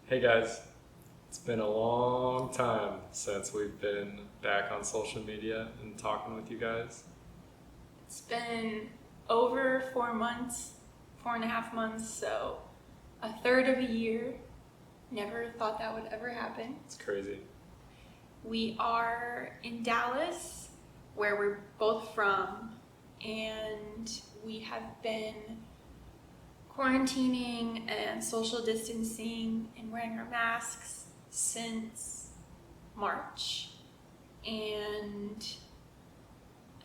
Hey guys, it's been a long time since we've been back on social media and talking with you guys. It's been over 4 months, 4.5 months, so a third of a year. Never thought that would ever happen. It's crazy. We are in Dallas, where we're both from, and we have been quarantining and social distancing and wearing our masks since March. And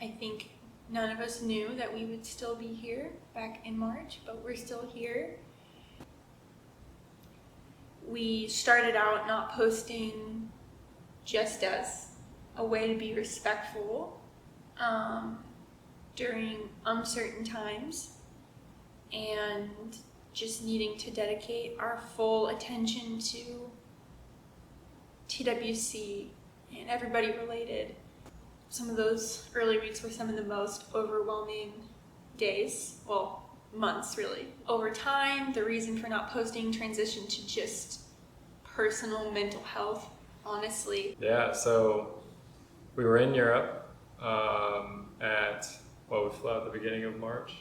I think none of us knew that we would still be here back in March, but we're still here. We started out not posting just as a way to be respectful during uncertain times, and just needing to dedicate our full attention to TWC and everybody related. Some of those early weeks were some of the most overwhelming days, well, months really. Over time, the reason for not posting transitioned to just personal mental health, honestly. Yeah, so we were in Europe we flew out at the beginning of March,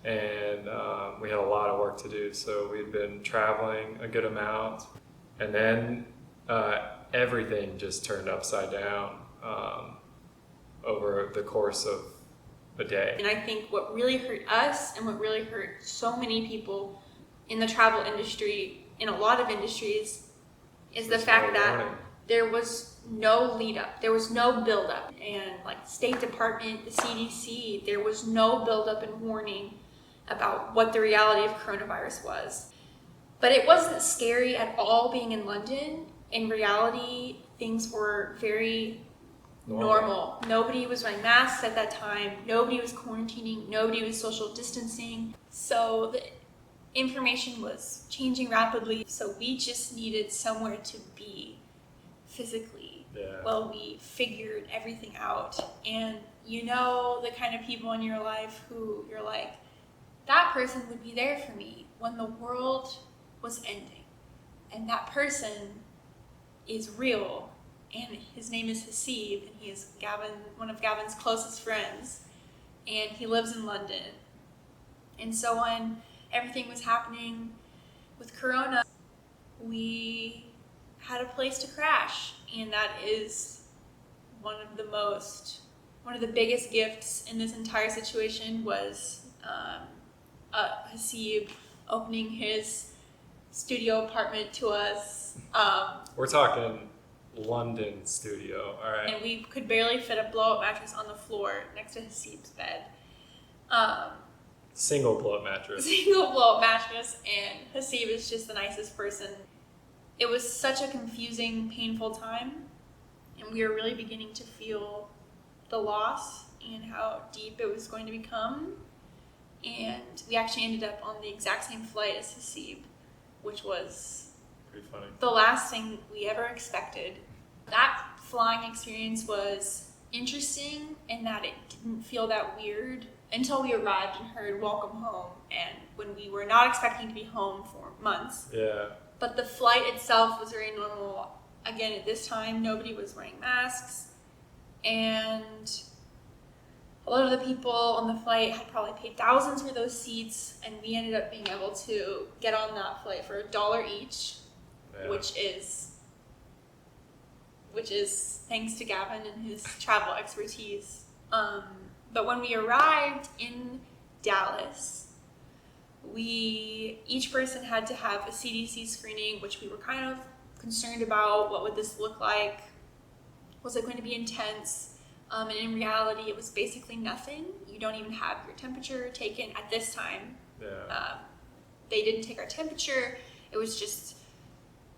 and we had a lot of work to do. So we'd been traveling a good amount, and then everything just turned upside down over the course of a day. And I think what really hurt us and what really hurt so many people in the travel industry, in a lot of industries, is the fact that there was no lead up, there was no build up. And like the State Department, the CDC, there was no build up and warning about what the reality of coronavirus was. But it wasn't scary at all being in London. In reality, things were very normal. Nobody was wearing masks at that time. Nobody was quarantining. Nobody was social distancing. So the information was changing rapidly. So we just needed somewhere to be physically while we figured everything out. And you know the kind of people in your life who you're like, that person would be there for me when the world was ending. And that person is real. And his name is Hasib, and he is one of Gavin's closest friends, and he lives in London. And so when everything was happening with Corona, we had a place to crash, and that is one of the biggest gifts in this entire situation was Hasib opening his studio apartment to us. We're talking London studio, all right. And we could barely fit a blow-up mattress on the floor next to Hasib's bed. Single blow-up mattress. Single blow-up mattress, and Hasib is just the nicest person. It was such a confusing, painful time, and we were really beginning to feel the loss and how deep it was going to become. And we actually ended up on the exact same flight as Hasib, which was pretty funny. The last thing we ever expected. That flying experience was interesting in that it didn't feel that weird until we arrived and heard welcome home, and when we were not expecting to be home for months. Yeah. But the flight itself was very normal. Again, at this time, nobody was wearing masks, and a lot of the people on the flight had probably paid thousands for those seats, and we ended up being able to get on that flight for $1 each. Yeah. Which is thanks to Gavin and his travel expertise. But when we arrived in Dallas, each person had to have a CDC screening, which we were kind of concerned about. What would this look like? Was it going to be intense? And in reality, it was basically nothing. You don't even have your temperature taken at this time. Yeah. They didn't take our temperature. It was just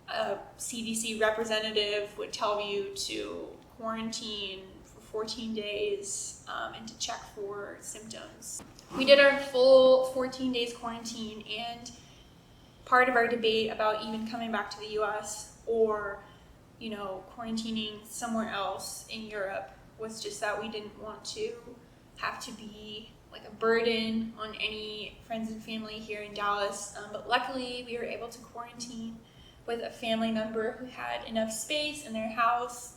a CDC representative would tell you to quarantine for 14 days and to check for symptoms. We did our full 14 days quarantine, and part of our debate about even coming back to the US or, quarantining somewhere else in Europe was just that we didn't want to have to be like a burden on any friends and family here in Dallas. But luckily we were able to quarantine with a family member who had enough space in their house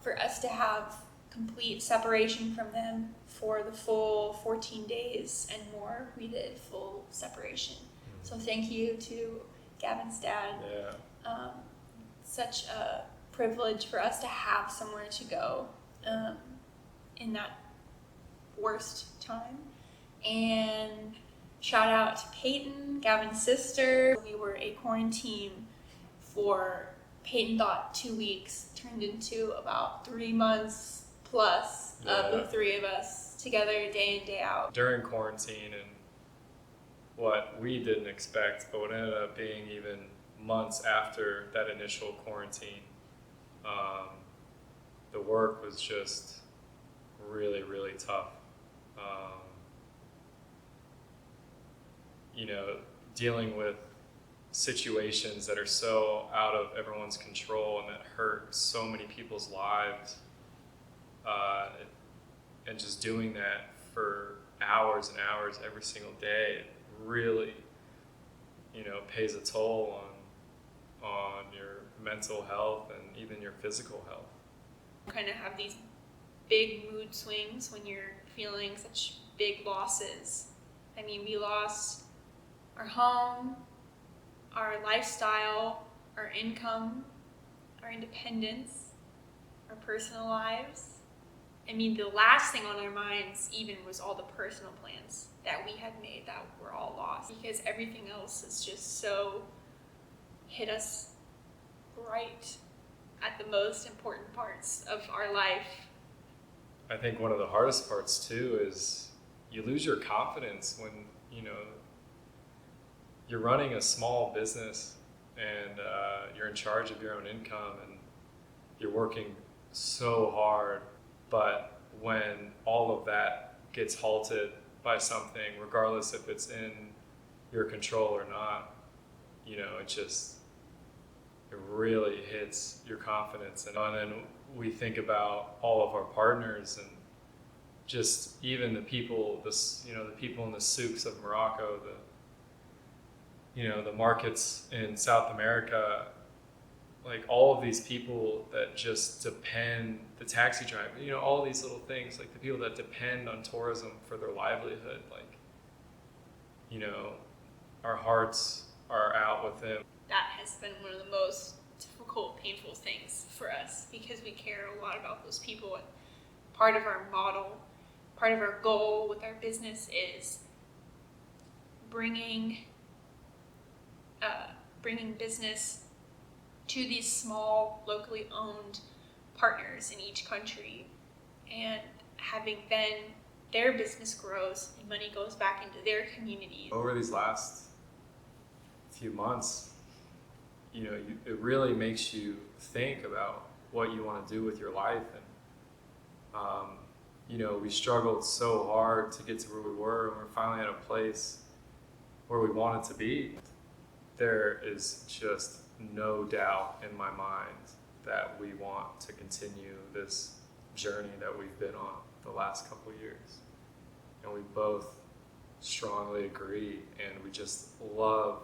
for us to have complete separation from them for the full 14 days and more. We did full separation. So thank you to Gavin's dad. Yeah. Such a privilege for us to have somewhere to go in that worst time. And shout out to Peyton, Gavin's sister. We were a quarantine for, Peyton thought 2 weeks, turned into about 3 months plus of the three of us together day in, day out. During quarantine, and what we didn't expect, but what ended up being even months after that initial quarantine, the work was just really, really tough. You know, dealing with situations that are so out of everyone's control and that hurt so many people's lives, and just doing that for hours and hours every single day, it really, you know, pays a toll on your mental health and even your physical health. Kind of have these big mood swings when you're feeling such big losses. I mean, we lost our home, our lifestyle, our income, our independence, our personal lives. I mean, the last thing on our minds even was all the personal plans that we had made that were all lost, because everything else is just so hit us right at the most important parts of our life. I think one of the hardest parts too is you lose your confidence when, you know, you're running a small business and you're in charge of your own income and you're working so hard, but when all of that gets halted by something, regardless if it's in your control or not, you know, it really hits your confidence. And then we think about all of our partners and just even the people, the people in the souks of Morocco, the markets in South America, like all of these people that just depend, the taxi driver, you know, all these little things, like the people that depend on tourism for their livelihood, like, you know, our hearts are out with them. That has been one of the most difficult, painful things for us because we care a lot about those people. And part of our model, part of our goal with our business is bringing business to these small, locally owned partners in each country, and having then their business grows and money goes back into their communities. Over these last few months, you know, it really makes you think about what you want to do with your life. And, you know, we struggled so hard to get to where we were, and we're finally at a place where we wanted to be. There is just no doubt in my mind that we want to continue this journey that we've been on the last couple of years. And we both strongly agree, and we just love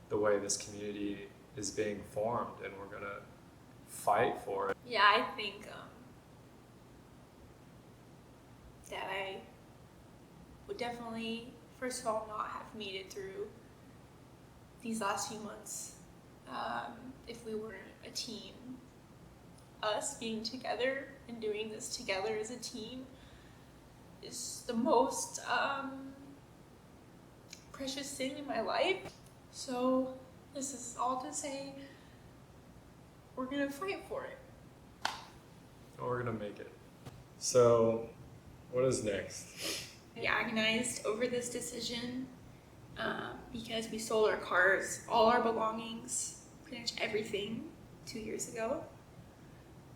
the way this community is being formed, and we're gonna fight for it. Yeah, I think that I would definitely, first of all, not have made it through these last few months if we weren't a team. Us being together and doing this together as a team is the most precious thing in my life. So this is all to say we're gonna fight for it. We're gonna make it. So what is next? We agonized over this decision because we sold our cars, all our belongings, pretty much everything 2 years ago.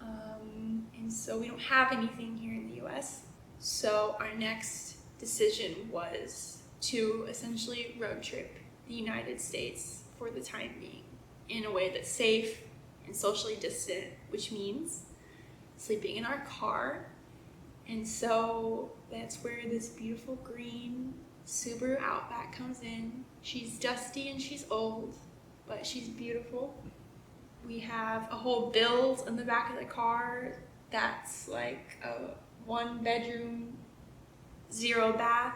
And so we don't have anything here in the US. So our next decision was to essentially road trip the United States for the time being in a way that's safe and socially distant, which means sleeping in our car. And so that's where this beautiful green Subaru Outback comes in. She's dusty and she's old, but she's beautiful. We have a whole build in the back of the car that's like a 1-bedroom, 0 bath.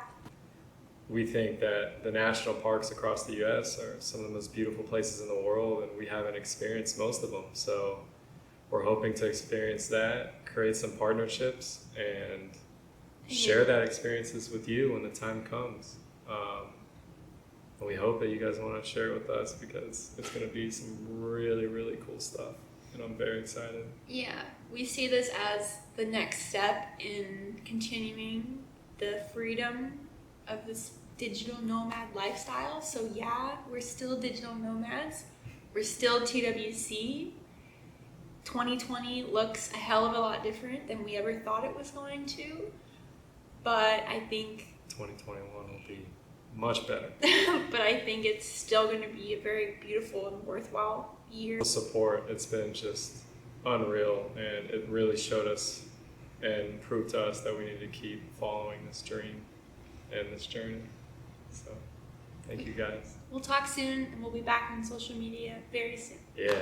We think that the national parks across the U.S. are some of the most beautiful places in the world, and we haven't experienced most of them. So we're hoping to experience that, create some partnerships, and share that experiences with you when the time comes. And we hope that you guys want to share it with us because it's going to be some really, really cool stuff. And I'm very excited. Yeah, we see this as the next step in continuing the freedom of this digital nomad lifestyle. So yeah, we're still digital nomads. We're still TWC. 2020 looks a hell of a lot different than we ever thought it was going to. But I think 2021 will be much better. but I think it's still going to be a very beautiful and worthwhile year. The support, it's been just unreal, and it really showed us and proved to us that we need to keep following this dream and this journey. So thank you guys. We'll talk soon, and we'll be back on social media very soon. Yeah.